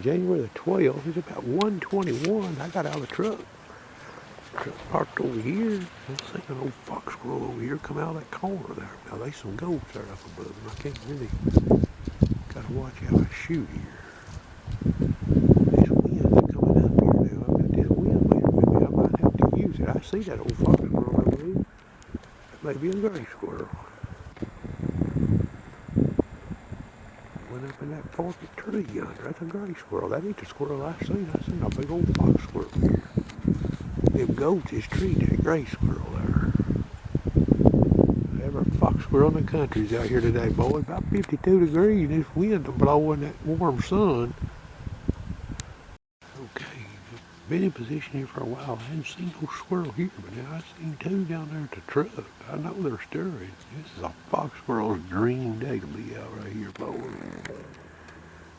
January the 12th, it's about 1:21. I got out of the truck. Parked over here. I see an old fox squirrel over here come out of that corner there. Now there's some goats there up above them. I can't really, gotta watch how I shoot here. This wind's coming up here now. I've got this wind meter with me. I might have to use it. I see that old fox squirrel over there. That may be a gray squirrel. Went up in that forky tree yonder. That's a gray squirrel. That ain't the squirrel I seen. I seen a big old fox squirrel here. Them goats is treating that gray squirrel there. Every fox squirrel in the country's out here today, boy. About 52 degrees and this wind blowing that warm sun. Okay, been in position here for a while. I hadn't seen no squirrel here, but now I've seen two down there at the truck. I know they're stirring. This is a fox squirrel's dream day to be out right here, boy.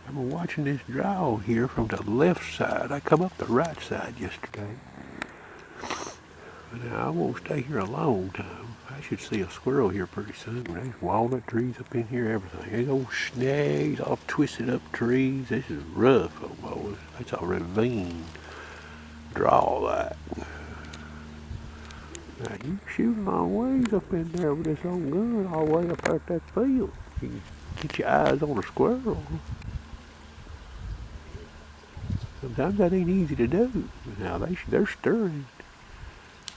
I've been watching this draw here from the left side. I come up the right side yesterday. Now, I won't stay here a long time. I should see a squirrel here pretty soon. There's walnut trees up in here, everything. There's old snags, all twisted up trees. This is rough, oh boys. That's a ravine. Draw that. Now, you can shoot a long ways up in there with this old gun all the way up there at that field. You can get your eyes on a squirrel. Sometimes that ain't easy to do. Now, they're stirring.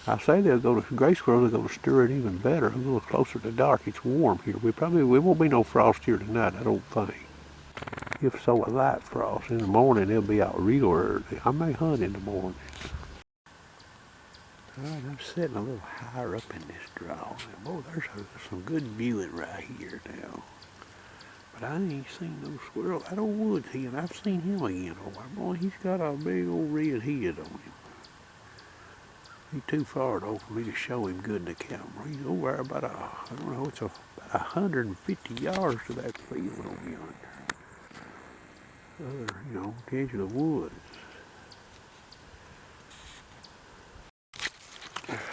I say they'll go to gray squirrels, they're going to stir it even better. A little closer to dark. It's warm here. We won't be no frost here tonight, I don't think. If so, a light frost. In the morning, they'll be out real early. I may hunt in the morning. All right, I'm sitting a little higher up in this draw. Boy, there's some good viewing right here now. But I ain't seen no squirrel out of woods here, and I've seen him again. Oh, boy, he's got a big old red head on him. He's too far though for me to show him good in the camera. He's over there about I don't know, it's about 150 yards to that field over yonder. You know, the edge of the woods.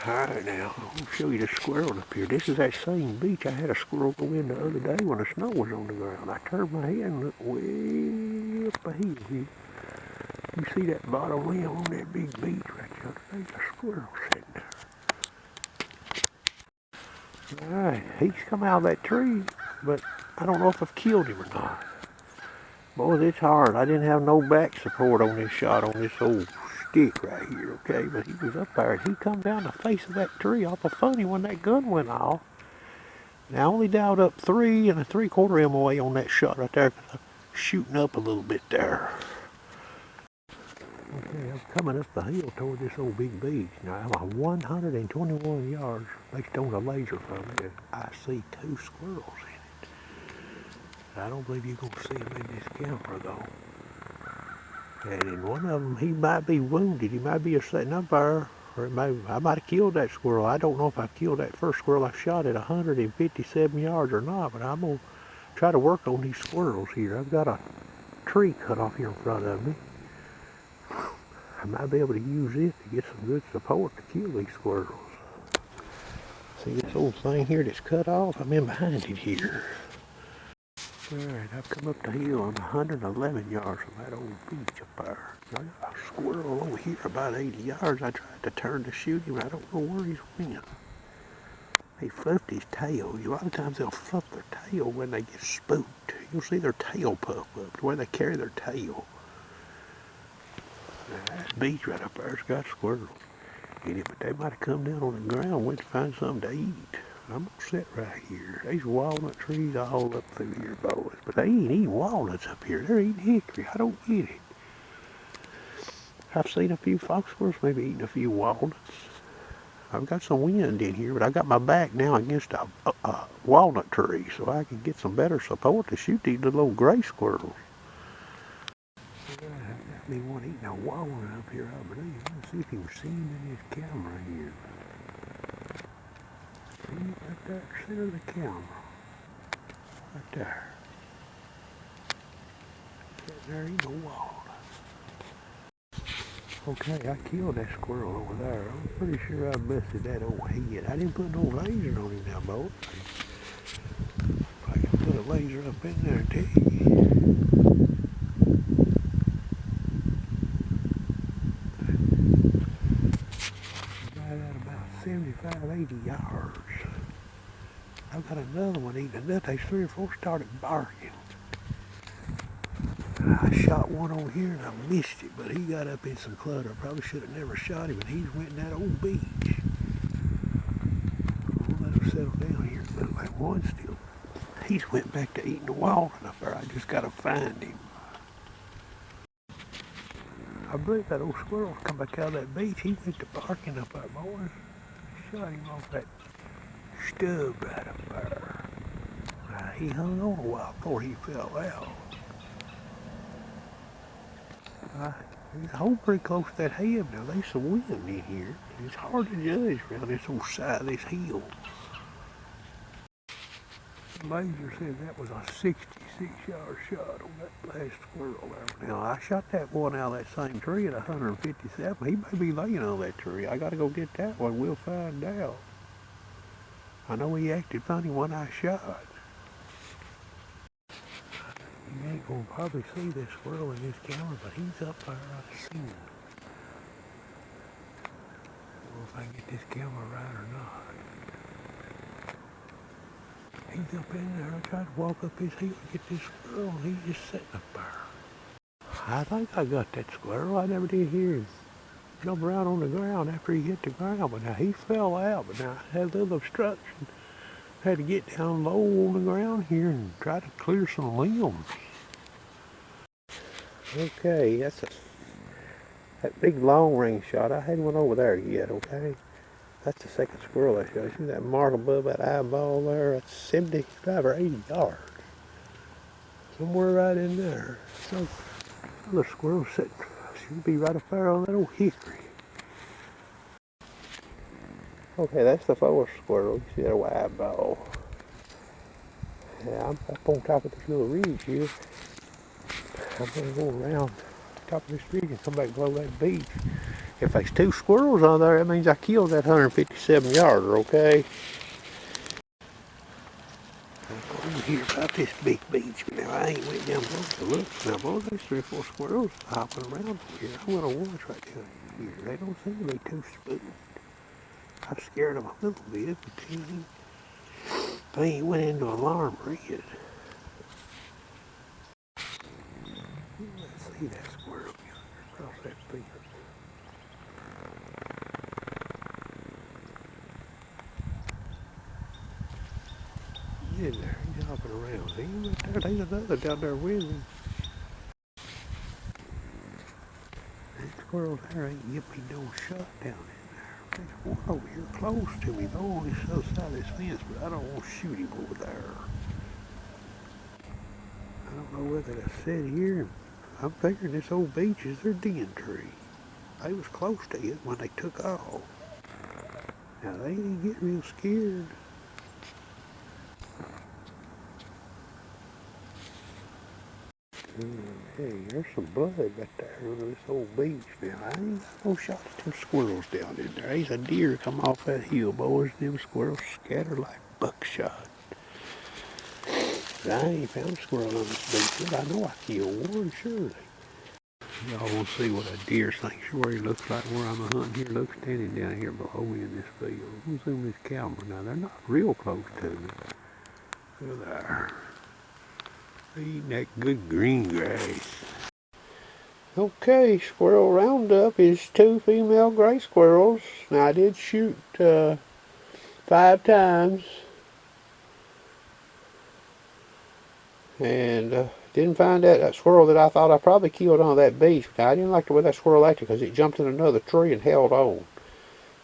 Alright now, I'll show you the squirrel up here. This is that same beach I had a squirrel go in the other day when the snow was on the ground. I turned my head and looked way up the hill here. You see that bottom limb on that big beach right there? There's a squirrel sitting there. Alright, he's come out of that tree, but I don't know if I've killed him or not. Boy, it's hard. I didn't have no back support on this shot on this old stick right here, okay? But he was up there, and he come down the face of that tree awful funny when that gun went off. And I only dialed up 3 3/4 MOA on that shot right there, shooting up a little bit there. Okay, I'm coming up the hill toward this old big beach. Now I'm 121 yards based on the laser from it. I see 2 squirrels in it. I don't believe you're going to see them in this camera though. And in one of them, he might be wounded. He might be sitting up there, or I might have killed that squirrel. I don't know if I've killed that first squirrel I shot at 157 yards or not, but I'm going to try to work on these squirrels here. I've got a tree cut off here in front of me. I might be able to use it to get some good support to kill these squirrels. See this old thing here that's cut off? I'm in behind it here. Alright, I've come up the hill. I'm 111 yards from that old beach up there. I got a squirrel over here about 80 yards. I tried to turn to shoot him. I don't know where he's went. He fluffed his tail. A lot of times they'll fluff their tail when they get spooked. You'll see their tail puff up, the way they carry their tail. That beach right up there's got squirrels in it, but they might have come down on the ground and went to find something to eat. I'm gonna sit right here. There's walnut trees all up through here, boys, but they ain't eating walnuts up here. They're eating hickory. I don't get it. I've seen a few fox squirrels maybe eating a few walnuts. I've got some wind in here, but I got my back now against a walnut tree, so I can get some better support to shoot these little old gray squirrels. Me one eating a walnut up here, I believe. Let's see if you can see him in his camera here. See him right there, center of the camera. Right there. Sitting there eating a walnut. Okay, I killed that squirrel over there. I'm pretty sure I busted that old head. I didn't put no laser on him now, boy. I can put a laser up in there, too. 80 yards. I've got another one eating a nut. They 3 or 4 started barking. I shot one over here and I missed it, but he got up in some clutter. I probably should have never shot him, and he's went in that old beach. I'll let him settle down here. But like one still. He's went back to eating the walnut up there. I just got to find him. I believe that old squirrel come back out of that beach. He went to barking up there, boys. Shot him off that stub right up there. He hung on a while before he fell out. He's home pretty close to that head now. There's some wind in here. It's hard to judge around this old side of this hill. The laser said that was a 66-yard shot on that last squirrel there. Now, I shot that one out of that same tree at 157. He may be laying on that tree. I got to go get that one. We'll find out. I know he acted funny when I shot. You ain't gonna probably see this squirrel in this camera, but he's up there. I see him. I don't know if I can get this camera right or not. He's up in there. I tried to walk up his heel to get this squirrel, and he's just sitting up there. I think I got that squirrel. I never did hear him jump around on the ground after he hit the ground, but now he fell out, but now I had a little obstruction. Had to get down low on the ground here and try to clear some limbs. Okay, that big long range shot. I had one over there yet, okay? That's the second squirrel I shot. See that mark above that eyeball there? That's 75 or 80 yards. Somewhere right in there. So, another squirrel sitting. Should be right up there on that old hickory. Okay, that's the fourth squirrel. You see that old eyeball. Yeah, I'm up on top of this little ridge here. I'm going to go around the top of this ridge and come back below that beach. If there's 2 squirrels on there, that means I killed that 157-yarder, okay? I'm over here about this big beach, but now I ain't went down below to look. Now, boy, there's 3 or 4 squirrels hopping around here. I'm going to watch right down here. They don't seem to be too spooked. I've scared them a little bit, but they ain't went into alarm yet. Let's see that squirrel across that field. He's in there, he's hopping around. He's right there, there's another down there with him. That squirrel there ain't give me no shot down there. There's one over here close to me, though, on this other side of this fence, but I don't want to shoot him over there. I don't know whether to sit here. I'm figuring this old beach is their den tree. They was close to it when they took off. Now, they didn't get real scared. Hey, there's some blood right there under this old beach. Now, I ain't got no shot at them squirrels down in there. There's a deer come off that hill, boys. Them squirrels scatter like buckshot. But I ain't found a squirrel on this beach yet. I know I killed one, surely. Y'all want to see what a deer sanctuary looks like where I'm hunting here. Look, standing down here below me in this field. I'm gonna zoom this camera. Now, they're not real close to me. Look there. Eating that good green grass. Okay, squirrel roundup is 2 female gray squirrels. Now I did shoot 5 times. And didn't find that squirrel that I thought I probably killed on that beach. Now I didn't like the way that squirrel acted because it jumped in another tree and held on.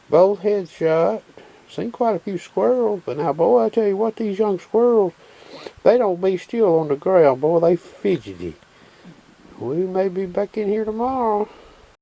Both headshot. Seen quite a few squirrels, but now boy, I tell you what, these young squirrels, they don't be still on the ground, boy. They fidgety. We may be back in here tomorrow.